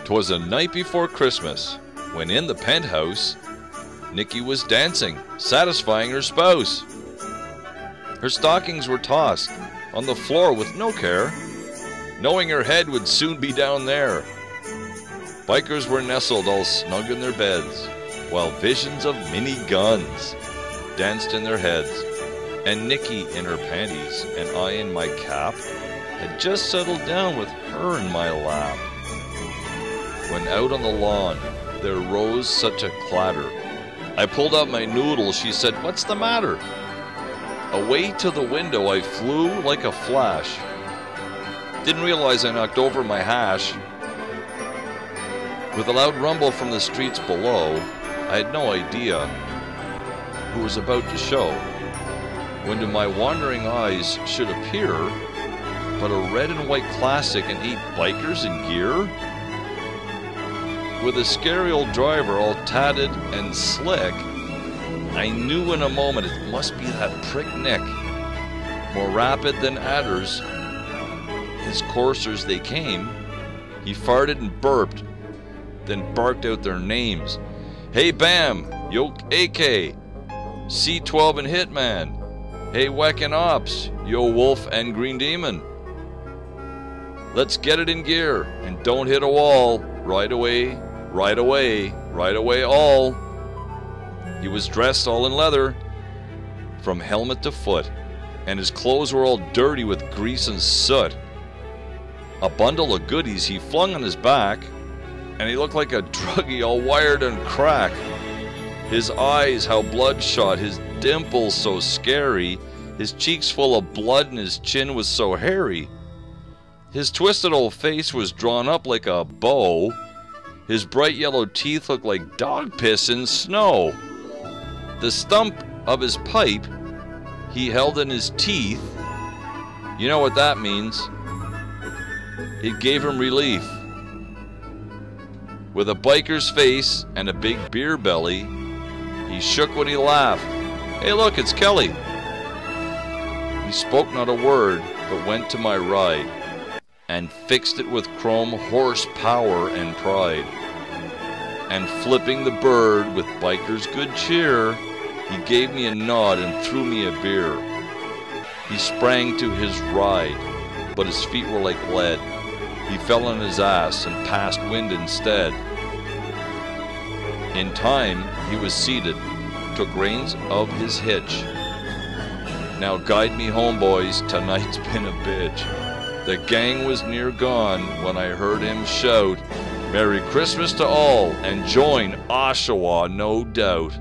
'Twas a night before Christmas, when in the penthouse, Nicky was dancing, satisfying her spouse. Her stockings were tossed on the floor with no care, knowing her head would soon be down there. Bikers were nestled all snug in their beds, while visions of mini guns danced in their heads. And Nicky in her panties and I in my cap had just settled down with her in my lap. When out on the lawn there rose such a clatter, I pulled out my noodle. She said, "What's the matter?" Away to the window I flew like a flash. Didn't realize I knocked over my hash. With a loud rumble from the streets below, I had no idea who was about to show, when to my wandering eyes should appear but a red and white classic and 8 bikers in gear, with a scary old driver all tatted and slick. I knew in a moment it must be that prick Nick. More rapid than adders, his coursers they came. He farted and burped, then barked out their names. Hey Bam, yo AK, C12 and Hitman. Hey Weck and Ops, yo Wolf and Green Demon. Let's get it in gear and don't hit a wall. Right away, right away, right away all. He was dressed all in leather, from helmet to foot, and his clothes were all dirty with grease and soot. A bundle of goodies he flung on his back, and he looked like a druggie all wired and crack. His eyes how bloodshot, his dimples so scary, his cheeks full of blood and his chin was so hairy. His twisted old face was drawn up like a bow. His bright yellow teeth looked like dog piss in snow. The stump of his pipe he held in his teeth. You know what that means. It gave him relief. With a biker's face and a big beer belly, he shook when he laughed. Hey look, it's Kelly. He spoke not a word, but went to my ride, and fixed it with chrome horsepower and pride. And flipping the bird with biker's good cheer, he gave me a nod and threw me a beer. He sprang to his ride, but his feet were like lead. He fell on his ass and passed wind instead. In time, he was seated, took reins of his hitch. Now guide me home, boys, tonight's been a bitch. The gang was near gone when I heard him shout, Merry Christmas to all, and join Oshawa, no doubt.